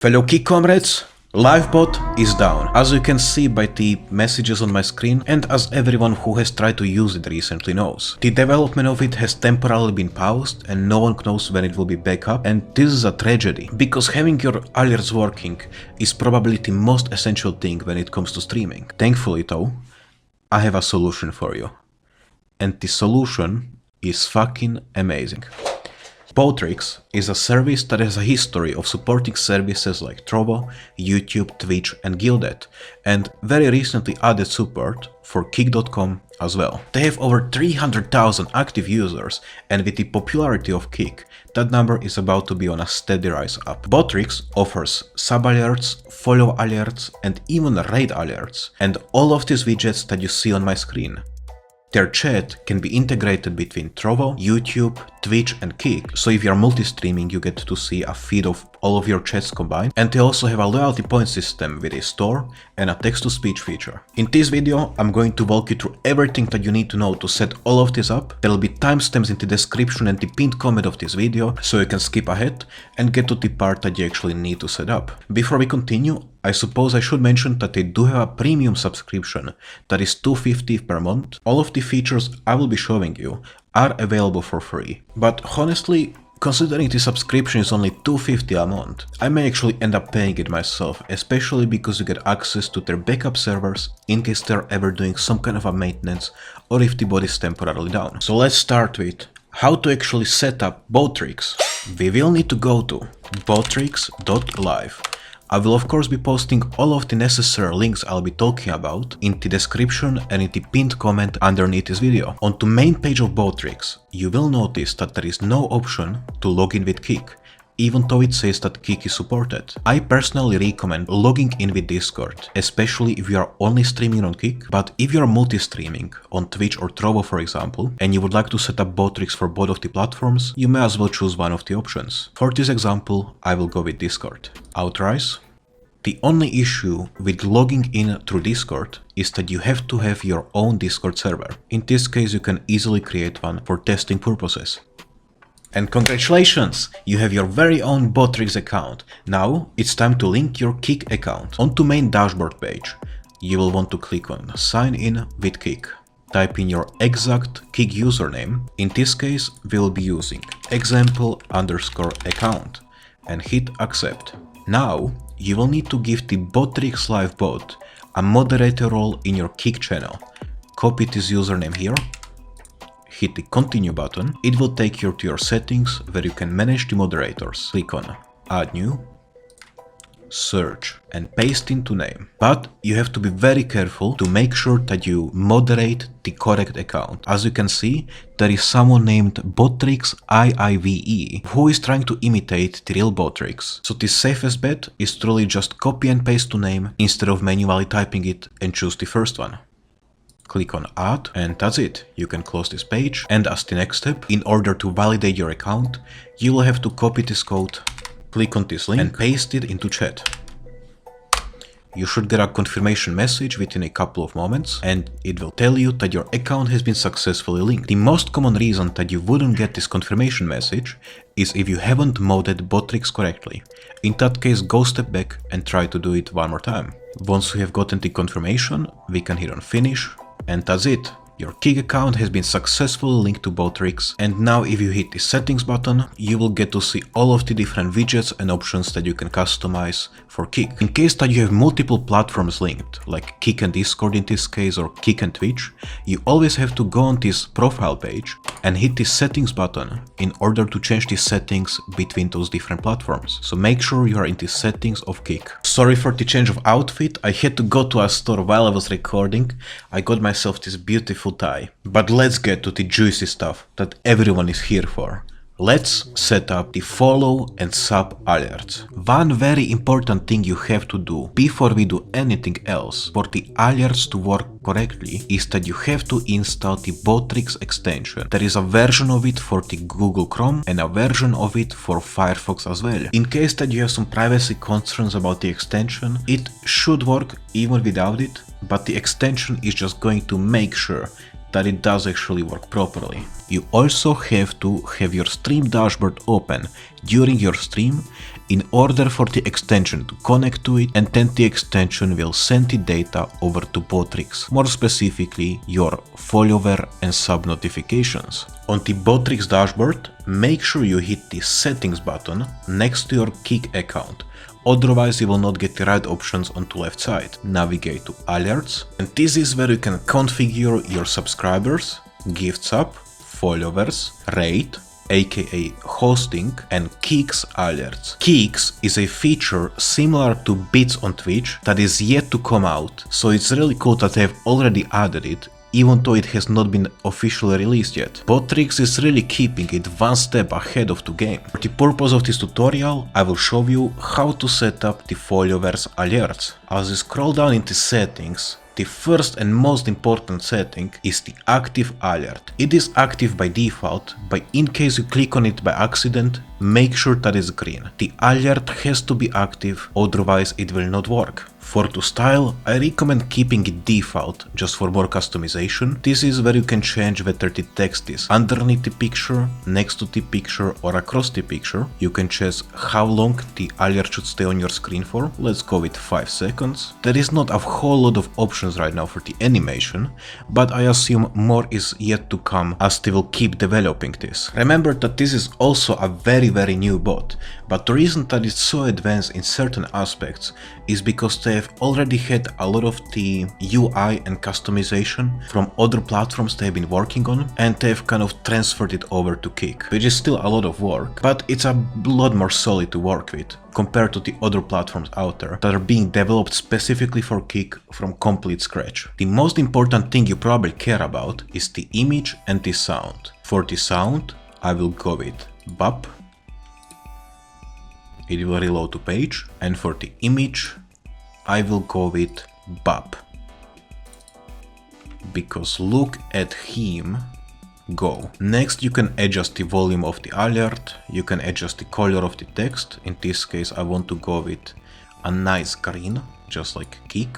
Fellow Kik comrades, LiveBot is down, as you can see by the messages on my screen and as everyone who has tried to use it recently knows. The development of it has temporarily been paused and no one knows when it will be back up, and this is a tragedy, because having your alerts working is probably the most essential thing when it comes to streaming. Thankfully though, I have a solution for you. And the solution is fucking amazing. Botrix is a service that has a history of supporting services like Trovo, YouTube, Twitch and Guilded, and very recently added support for Kik.com as well. They have over 300,000 active users, and with the popularity of Kik, that number is about to be on a steady rise up. Botrix offers sub alerts, follow alerts and even raid alerts, and all of these widgets that you see on my screen. Their chat can be integrated between Trovo, YouTube, Twitch and Kik, so if you are multi-streaming you get to see a feed of all of your chats combined, and they also have a loyalty point system with a store and a text-to-speech feature. In this video I'm going to walk you through everything that you need to know to set all of this up. There will be timestamps in the description and the pinned comment of this video, so you can skip ahead and get to the part that you actually need to set up. Before we continue, I suppose I should mention that they do have a premium subscription that is $2.50 per month. All of the features I will be showing you are available for free. But honestly, considering the subscription is only $2.50 a month, I may actually end up paying it myself, especially because you get access to their backup servers in case they're ever doing some kind of a maintenance or if the bot is temporarily down. So let's start with how to actually set up Botrix. We will need to go to botrix.live. I will of course be posting all of the necessary links I'll be talking about in the description and in the pinned comment underneath this video. On the main page of Botrix, you will notice that there is no option to log in with Kik, even though it says that Kik is supported. I personally recommend logging in with Discord, especially if you are only streaming on Kik, but if you are multi-streaming on Twitch or Trovo for example, and you would like to set up Botrix for both of the platforms, you may as well choose one of the options. For this example, I will go with Discord. Authorize. The only issue with logging in through Discord is that you have to have your own Discord server. In this case, you can easily create one for testing purposes. And congratulations! You have your very own Botrix account. Now it's time to link your Kik account. On the main dashboard page, you will want to click on Sign in with Kik. Type in your exact Kik username. In this case, we'll be using example_account and hit accept. Now, you will need to give the Botrix live bot a moderator role in your Kik channel. Copy this username here, hit the continue button. It will take you to your settings where you can manage the moderators. Click on add new, search and paste into name. But you have to be very careful to make sure that you moderate the correct account. As you can see, there is someone named Botrix IIVE who is trying to imitate the real Botrix. So the safest bet is truly just copy and paste to name instead of manually typing it and choose the first one. Click on add and that's it. You can close this page, and as the next step, in order to validate your account, you will have to copy this code, click on this link and paste it into chat. You should get a confirmation message within a couple of moments, and it will tell you that your account has been successfully linked. The most common reason that you wouldn't get this confirmation message is if you haven't modded Botrix correctly. In that case, go step back and try to do it one more time. Once we have gotten the confirmation, we can hit on finish, and that's it. Your Kik account has been successfully linked to Botrix, and now if you hit the settings button, you will get to see all of the different widgets and options that you can customize for Kik. In case that you have multiple platforms linked, like Kik and Discord in this case, or Kik and Twitch, you always have to go on this profile page and hit the settings button in order to change the settings between those different platforms. So make sure you are in the settings of Kik. Sorry for the change of outfit, I had to go to a store while I was recording. I got myself this beautiful tie. But let's get to the juicy stuff that everyone is here for. Let's set up the follow and sub alerts. One very important thing you have to do before we do anything else for the alerts to work correctly is that you have to install the Botrix extension. There is a version of it for the Google Chrome and a version of it for Firefox as well. In case that you have some privacy concerns about the extension, it should work even without it, but the extension is just going to make sure that it does actually work properly. You also have to have your stream dashboard open during your stream in order for the extension to connect to it, and then the extension will send the data over to Botrix, more specifically your follower and sub notifications. On the Botrix dashboard, make sure you hit the settings button next to your Kik account, otherwise you will not get the right options on the left side. Navigate to alerts, and this is where you can configure your subscribers, gift sub, followers, rate, aka hosting, and Kik's alerts. Kik's is a feature similar to Bits on Twitch that is yet to come out, so it's really cool that they have already added it, even though it has not been officially released yet. Botrix is really keeping it one step ahead of the game. For the purpose of this tutorial, I will show you how to set up the followers alerts. As you scroll down into settings, the first and most important setting is the active alert. It is active by default, but in case you click on it by accident, make sure that it's green. The alert has to be active, otherwise it will not work. For the style, I recommend keeping it default, just for more customization. This is where you can change whether the text is underneath the picture, next to the picture, or across the picture. You can choose how long the alert should stay on your screen for. Let's go with 5 seconds. There is not a whole lot of options right now for the animation, but I assume more is yet to come as they will keep developing this. Remember that this is also a very new bot, but the reason that it's so advanced in certain aspects is because they have already had a lot of the UI and customization from other platforms they have been working on, and they've kind of transferred it over to Kik, which is still a lot of work, but it's a lot more solid to work with compared to the other platforms out there that are being developed specifically for Kik from complete scratch. The most important thing you probably care about is the image and the sound. For the sound, I will go with BAP. It will reload to page, and for the image, I will go with BAP. Because look at him go. Next, you can adjust the volume of the alert, you can adjust the color of the text. In this case, I want to go with a nice green, just like Kik.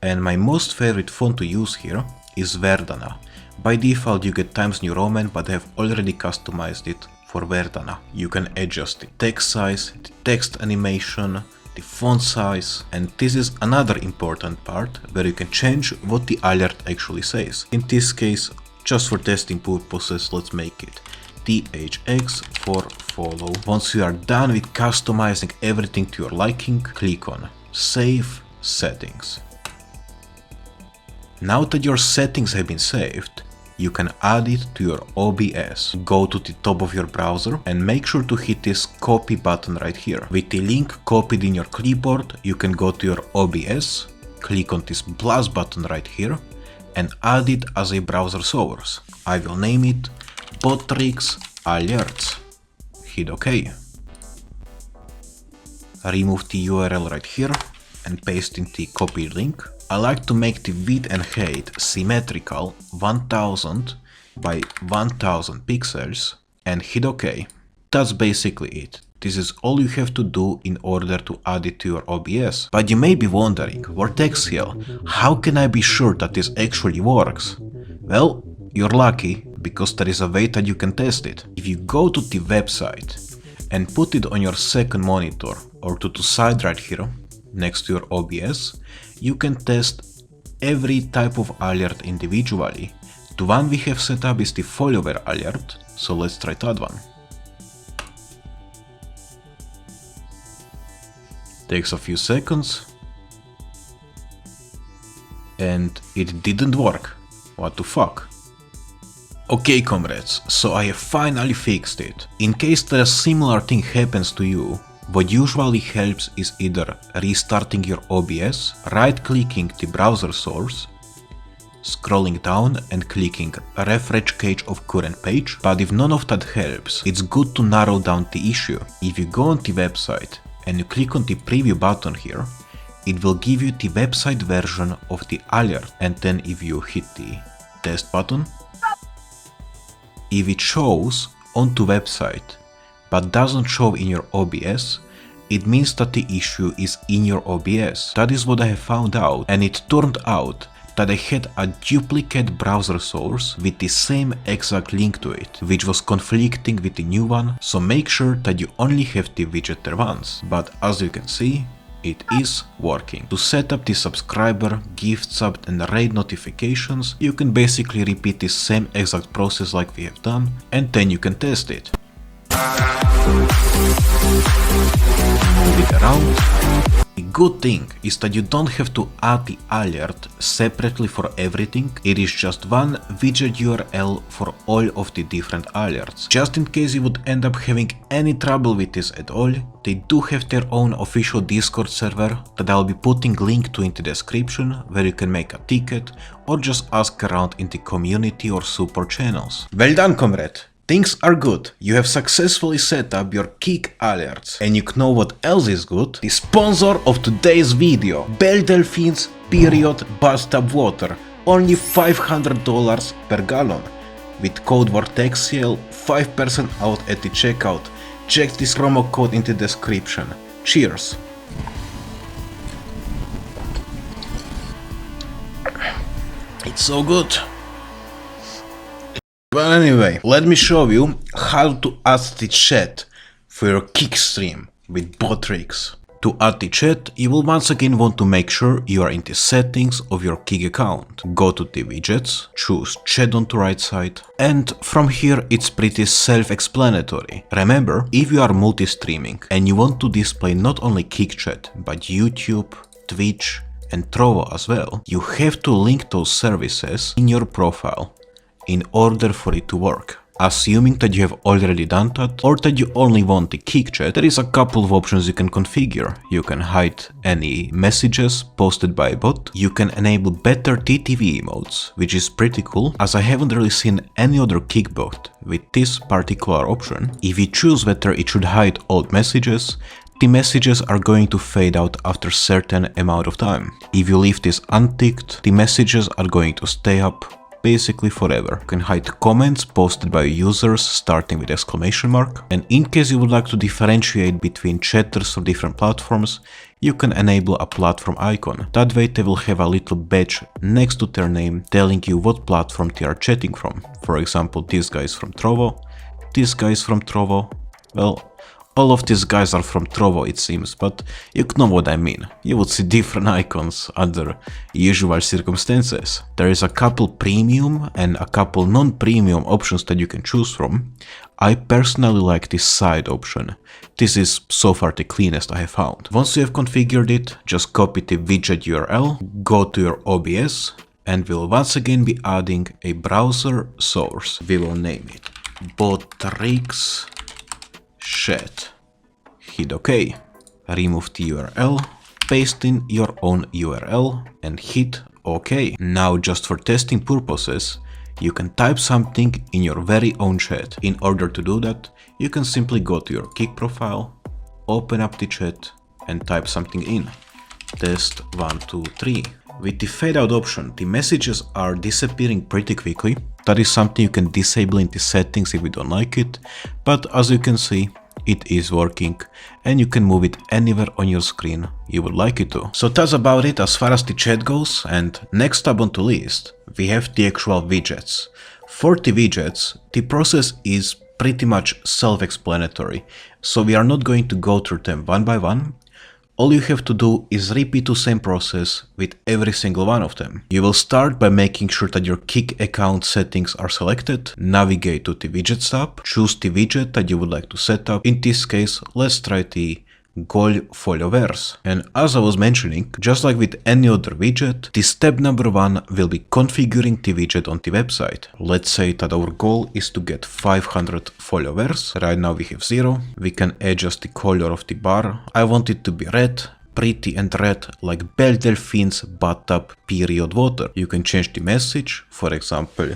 And my most favorite font to use here is Verdana. By default, you get Times New Roman, but I have already customized it for Verdana. You can adjust the text size, the text animation, the font size, and this is another important part where you can change what the alert actually says. In this case, just for testing purposes, let's make it THX for follow. Once you are done with customizing everything to your liking, click on Save Settings. Now that your settings have been saved, you can add it to your OBS. Go to the top of your browser and make sure to hit this copy button right here. With the link copied in your clipboard, you can go to your OBS, click on this plus button right here, and add it as a browser source. I will name it Botrix Alerts. Hit OK. Remove the URL right here and paste in the copied link. I like to make the width and height symmetrical 1000 by 1000 pixels and hit OK. That's basically it. This is all you have to do in order to add it to your OBS. But you may be wondering, vortexiel, how can I be sure that this actually works? Well, you're lucky, because there is a way that you can test it. If you go to the website and put it on your second monitor or to the side right here, next to your OBS, you can test every type of alert individually. The one we have set up is the follower alert, so let's try that one. Takes a few seconds, and it didn't work. What the fuck? Okay, comrades, so I have finally fixed it. In case that a similar thing happens to you, what usually helps is either restarting your OBS, right-clicking the browser source, scrolling down and clicking refresh cache of current page, but if none of that helps, it's good to narrow down the issue. If you go on the website and you click on the preview button here, it will give you the website version of the alert, and then if you hit the test button, if it shows onto website but doesn't show in your OBS, it means that the issue is in your OBS. That is what I have found out, and it turned out that I had a duplicate browser source with the same exact link to it, which was conflicting with the new one, so make sure that you only have the widget there once. But as you can see, it is working. To set up the subscriber, gift sub and raid notifications, you can basically repeat the same exact process like we have done, and then you can test it. Move it around. The good thing is that you don't have to add the alert separately for everything, it is just one widget URL for all of the different alerts. Just in case you would end up having any trouble with this at all, they do have their own official Discord server that I'll be putting link to in the description, where you can make a ticket or just ask around in the community or support channels. Well done, comrade! Things are good, you have successfully set up your kick alerts. And you know what else is good? The sponsor of today's video, Belle Delphine's period bathtub water, only $500 per gallon. With code vortexiel, 5% out at the checkout. Check this promo code in the description. Cheers! It's so good! But anyway, let me show you how to add the chat for your kick stream with Botrix. To add the chat, you will once again want to make sure you are in the settings of your kick account. Go to the widgets, choose chat on the right side, and from here it's pretty self-explanatory. Remember, if you are multi-streaming and you want to display not only kick chat, but YouTube, Twitch and Trovo as well, you have to link those services in your profile in order for it to work. Assuming that you have already done that, or that you only want the kick chat, there is a couple of options you can configure. You can hide any messages posted by a bot, you can enable better TTV emotes, which is pretty cool, as I haven't really seen any other kick bot with this particular option. If you choose whether it should hide old messages, the messages are going to fade out after a certain amount of time. If you leave this unticked, the messages are going to stay up basically forever. You can hide comments posted by users starting with exclamation mark, and in case you would like to differentiate between chatters of different platforms, you can enable a platform icon. That way they will have a little badge next to their name telling you what platform they are chatting from. For example, this guy is from Trovo, this guy is from Trovo. Well, all of these guys are from Trovo it seems, but you know what I mean. You would see different icons under usual circumstances. There is a couple premium and a couple non-premium options that you can choose from. I personally like this side option. This is so far the cleanest I have found. Once you have configured it, just copy the widget URL, go to your OBS, and we'll once again be adding a browser source. We will name it Botrix chat. Hit OK. Remove the URL, paste in your own URL and hit OK. Now just for testing purposes, you can type something in your very own chat. In order to do that, you can simply go to your kick profile, open up the chat and type something in. Test 1, 2, 3. With the fade out option, the messages are disappearing pretty quickly. That is something you can disable in the settings if you don't like it, but as you can see, it is working and you can move it anywhere on your screen you would like it to. So that's about it as far as the chat goes, and next up on the list we have the actual widgets. For the widgets, the process is pretty much self-explanatory, so we are not going to go through them one by one. All you have to do is repeat the same process with every single one of them. You will start by making sure that your kick account settings are selected, navigate to the widgets tab, choose the widget that you would like to set up. In this case, let's try the goal followers. And as I was mentioning, just like with any other widget, the step number 1 will be configuring the widget on the website. Let's say that our goal is to get 500 followers. Right now we have 0. We can adjust the color of the bar. I want it to be red, pretty and red, like Belle Delphine's bathtub period water. You can change the message, for example,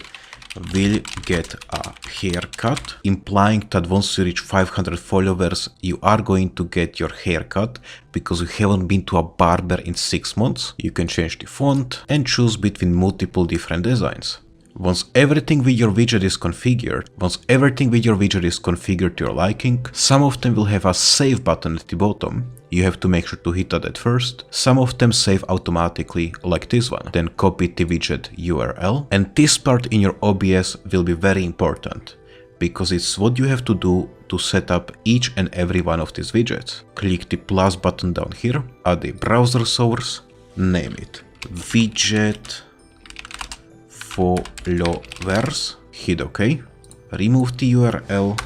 will get a haircut, implying that once you reach 500 followers, you are going to get your haircut because you haven't been to a barber in 6 months. You can change the font and choose between multiple different designs. Once everything with your widget is configured, to your liking, some of them will have a save button at the bottom. You have to make sure to hit that at first. Some of them save automatically, like this one. Then copy the widget URL. And this part in your OBS will be very important, because it's what you have to do to set up each and every one of these widgets. Click the plus button down here, add the browser source, name it widget followers, hit OK, remove the URL,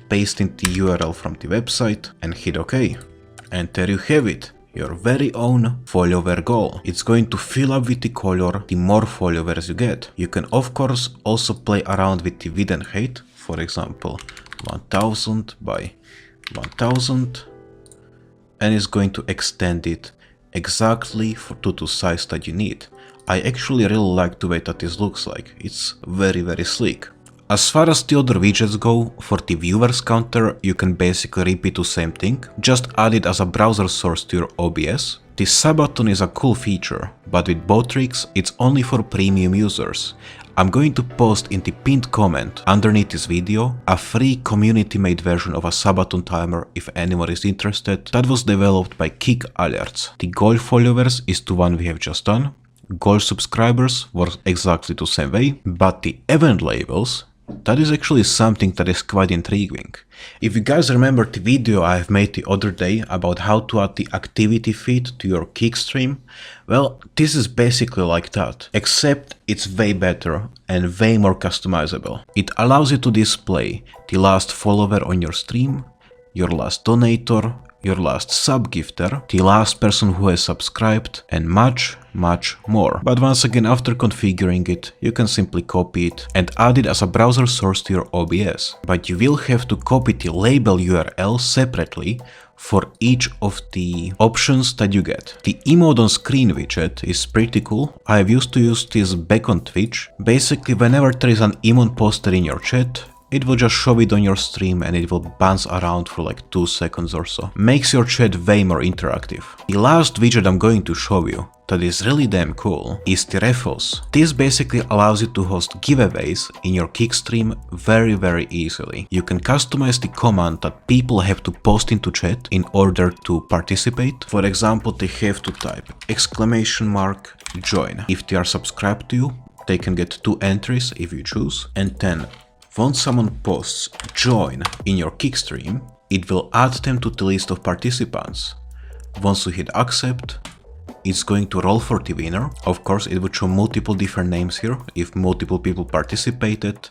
paste in the URL from the website and hit OK. And there you have it, your very own follower goal. It's going to fill up with the color the more followers you get. You can of course also play around with the width and height, for example 1000 by 1000, and it's going to extend it exactly to the size that you need. I actually really like the way that this looks like, it's very sleek. As far as the other widgets go, for the viewers counter you can basically repeat the same thing, just add it as a browser source to your OBS. The subathon is a cool feature, but with Botrix it's only for premium users. I'm going to post in the pinned comment underneath this video a free community made version of a subathon timer if anyone is interested, that was developed by Kick Alerts. The goal followers is the one we have just done, goal subscribers works exactly the same way, but the event labels, that is actually something that is quite intriguing. If you guys remember the video I have made the other day about how to add the activity feed to your Kick stream, well, this is basically like that, except it's way better and way more customizable. It allows you to display the last follower on your stream, your last donator, your last sub-gifter, the last person who has subscribed, and much more. But once again, after configuring it, you can simply copy it and add it as a browser source to your OBS. But you will have to copy the label URL separately for each of the options that you get. The emote on screen widget is pretty cool. I've used to use this back on Twitch. Basically, whenever there is an emote posted in your chat, it will just show it on your stream and it will bounce around for like 2 seconds or so. Makes your chat way more interactive. The last widget I'm going to show you that is really damn cool is the raffles. This basically allows you to host giveaways in your Kick stream very easily. You can customize the command that people have to post into chat in order to participate. For example, they have to type !join. If they are subscribed to you, they can get 2 entries if you choose, and then once someone posts join in your Kick stream, it will add them to the list of participants. Once you hit accept, it's going to roll for the winner. Of course, it would show multiple different names here if multiple people participated.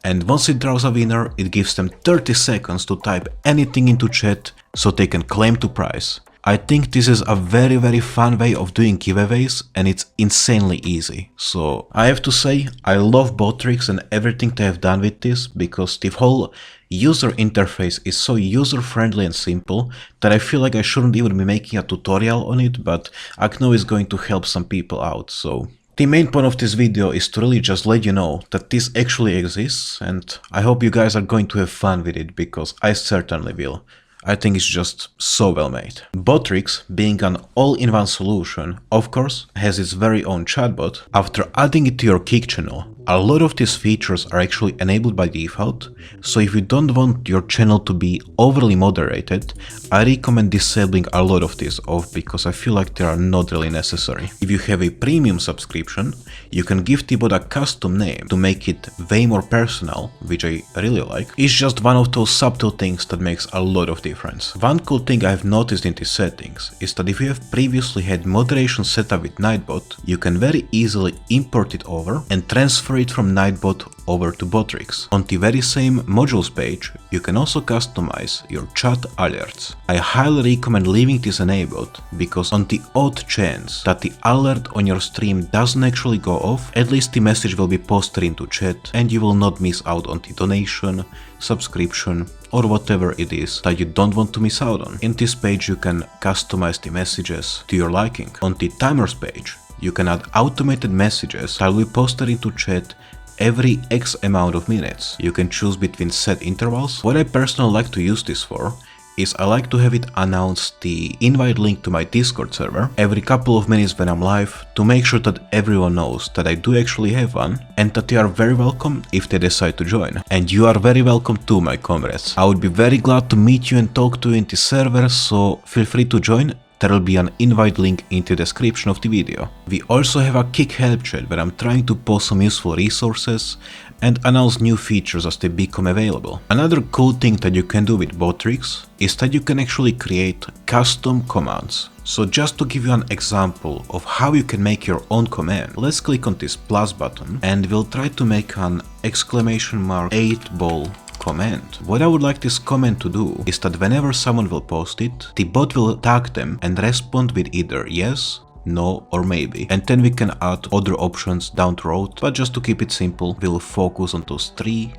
And once it draws a winner, it gives them 30 seconds to type anything into chat so they can claim the prize. I think this is a very fun way of doing giveaways and it's insanely easy. So I have to say, I love Botrix and everything they have done with this, because the whole user interface is so user-friendly and simple that I feel like I shouldn't even be making a tutorial on it, but I know it's going to help some people out. So the main point of this video is to really just let you know that this actually exists, and I hope you guys are going to have fun with it, because I certainly will. I think it's just so well made. Botrix, being an all-in-one solution, of course, has its very own chatbot. After adding it to your Kick channel, a lot of these features are actually enabled by default, so if you don't want your channel to be overly moderated, I recommend disabling a lot of these off, because I feel like they are not really necessary. If you have a premium subscription, you can give the bot a custom name to make it way more personal, which I really like. It's just one of those subtle things that makes a lot of difference. One cool thing I've noticed in these settings is that if you have previously had moderation set up with Nightbot, you can very easily import it over and transfer it from Nightbot over to Botrix. On the very same modules page, you can also customize your chat alerts. I highly recommend leaving this enabled, because on the odd chance that the alert on your stream doesn't actually go off, at least the message will be posted into chat and you will not miss out on the donation, subscription, or whatever it is that you don't want to miss out on. In this page you can customize the messages to your liking. On the timers page, you can add automated messages that will be posted into chat every X amount of minutes. You can choose between set intervals. What I personally like to use this for is I like to have it announce the invite link to my Discord server every couple of minutes when I'm live to make sure that everyone knows that I do actually have one and that they are very welcome if they decide to join. And you are very welcome too, my comrades. I would be very glad to meet you and talk to you in the server, so feel free to join. There will be an invite link in the description of the video. We also have a Kick help chat where I'm trying to post some useful resources and announce new features as they become available. Another cool thing that you can do with Botrix is that you can actually create custom commands. So just to give you an example of how you can make your own command, let's click on this plus button and we'll try to make an exclamation mark 8-ball command. What I would like this command to do is that whenever someone will post it, the bot will tag them and respond with either yes, no or maybe. And then we can add other options down the road, but just to keep it simple, we'll focus on those 3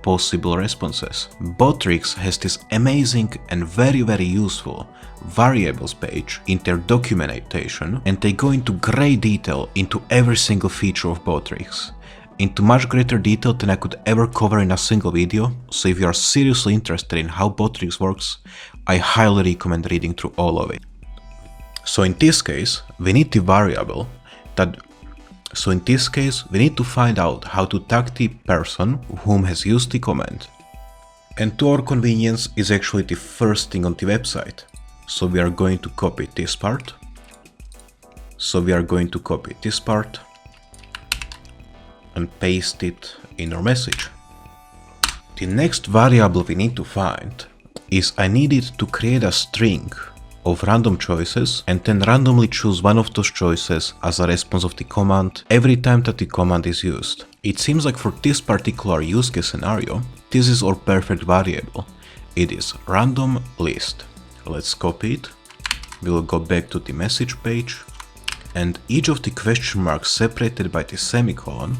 possible responses. Botrix has this amazing and very useful variables page in their documentation, and they go into great detail into every single feature of Botrix. Into much greater detail than I could ever cover in a single video, so if you are seriously interested in how Botrix works, I highly recommend reading through all of it. So in this case, we need the variable that... So in this case, we need to find out how to tag the person whom has used the command. And to our convenience is actually the first thing on the website. So we are going to copy this part. And paste it in our message. The next variable we need to find is I needed to create a string of random choices and then randomly choose one of those choices as a response of the command every time that the command is used. It seems like for this particular use case scenario, this is our perfect variable. It is random list. Let's copy it. We'll go back to the message page, and each of the question marks separated by the semicolon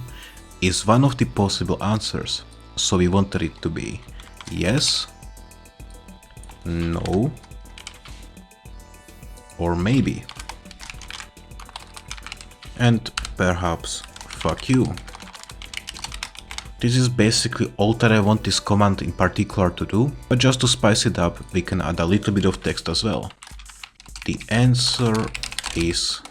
is one of the possible answers. So we wanted it to be yes, no, or maybe. And perhaps fuck you. This is basically all that I want this command in particular to do, but just to spice it up, we can add a little bit of text as well. The answer is...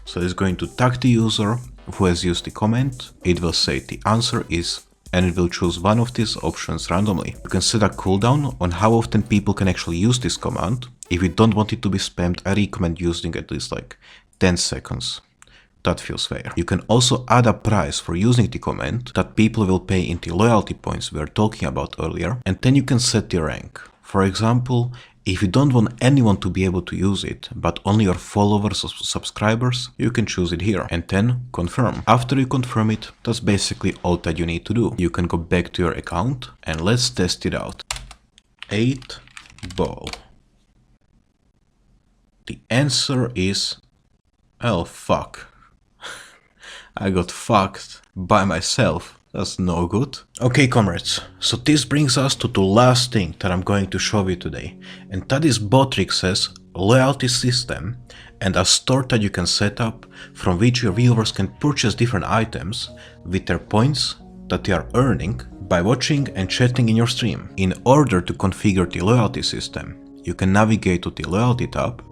So it's going to tag the user who has used the command, it will say the answer is, and it will choose one of these options randomly. You can set a cooldown on how often people can actually use this command. If you don't want it to be spammed, I recommend using at least like 10 seconds. That feels fair. You can also add a price for using the command that people will pay in the loyalty points we were talking about earlier, and then you can set the rank. For example, if you don't want anyone to be able to use it, but only your followers or subscribers, you can choose it here and then confirm. After you confirm it, that's basically all that you need to do. You can go back to your account and let's test it out. 8-ball. The answer is... oh fuck. I got fucked by myself. That's no good. Okay, comrades, so this brings us to the last thing that I'm going to show you today, and that is Botrix's loyalty system and a store that you can set up from which your viewers can purchase different items with their points that they are earning by watching and chatting in your stream. In order to configure the loyalty system, you can navigate to the loyalty tab,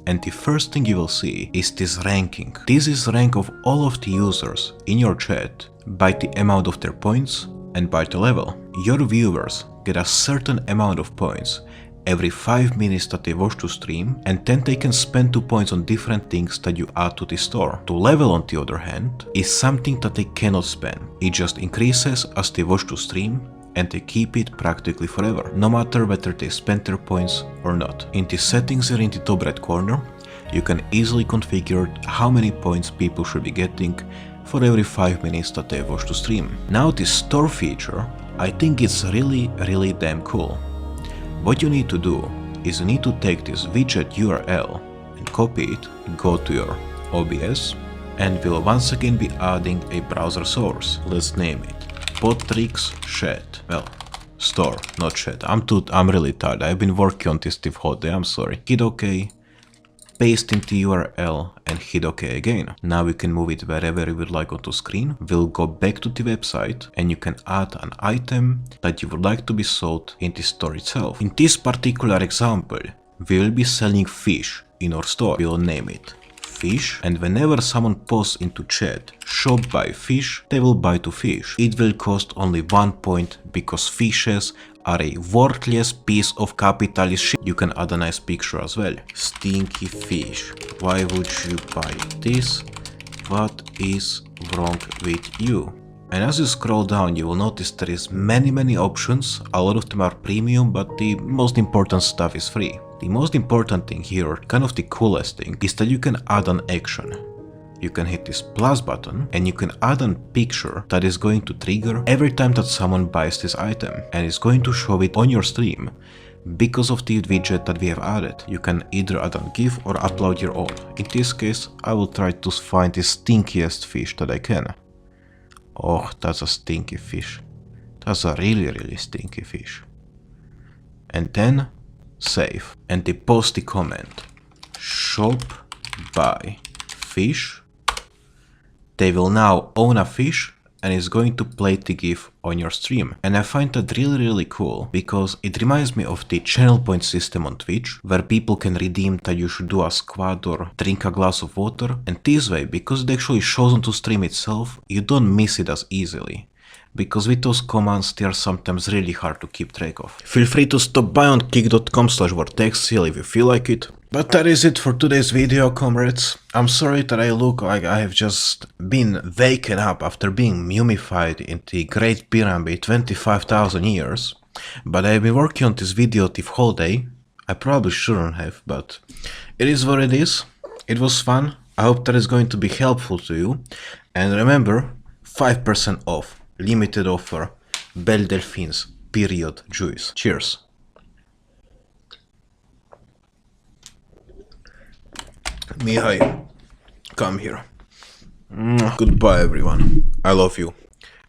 and the first thing you will see is this ranking. This is rank of all of the users in your chat by the amount of their points and by the level. Your viewers get a certain amount of points every 5 minutes that they watch to stream, and then they can spend 2 points on different things that you add to the store. The level, on the other hand, is something that they cannot spend. It just increases as they watch to stream, and they keep it practically forever, no matter whether they spend their points or not. In the settings here in the top right corner, you can easily configure how many points people should be getting for every 5 minutes that they watch to stream. Now this store feature, I think it's really damn cool. What you need to do is you need to take this widget URL and copy it, go to your OBS, and we'll once again be adding a browser source. Let's name it Botrix chat. Well, store, not chat. I'm really tired. I've been working on this the whole day, I'm sorry. Hit OK. paste in the URL and hit OK again. Now we can move it wherever you would like onto screen. We'll go back to the website and you can add an item that you would like to be sold in the store itself. In this particular example, we will be selling fish in our store. We'll name it fish, and whenever someone posts into chat shop buy fish, they will buy 2 fish. It will cost only 1 point because fishes are a worthless piece of capitalist shit. You can add a nice picture as well. Stinky fish. Why would you buy this? What is wrong with you? And as you scroll down, you will notice there is many options. A lot of them are premium, but the most important stuff is free. The most important thing here, or kind of the coolest thing, is that you can add an action. You can hit this plus button and you can add a picture that is going to trigger every time that someone buys this item, and it's going to show it on your stream because of the widget that we have added. You can either add a GIF or upload your own. In this case, I will try to find the stinkiest fish that I can. Oh, that's a stinky fish. That's a really stinky fish. And then save. And they post the comment. Shop buy fish. They will now own a fish and is going to play the GIF on your stream. And I find that really cool because it reminds me of the channel point system on Twitch, where people can redeem that you should do a squad or drink a glass of water. And this way, because it actually shows onto stream itself, you don't miss it as easily. Because with those commands, they are sometimes really hard to keep track of. Feel free to stop by on kick.com/vortexiel if you feel like it. But that is it for today's video, comrades. I'm sorry that I look like I have just been waken up after being mummified in the Great Pyramid 25,000 years. But I've been working on this video the whole day. I probably shouldn't have, but it is what it is. It was fun. I hope that is going to be helpful to you. And remember, 5% off. Limited offer, Belle Delphines, period, juice. Cheers. Mihai, come here. Goodbye everyone. I love you.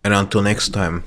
And until next time.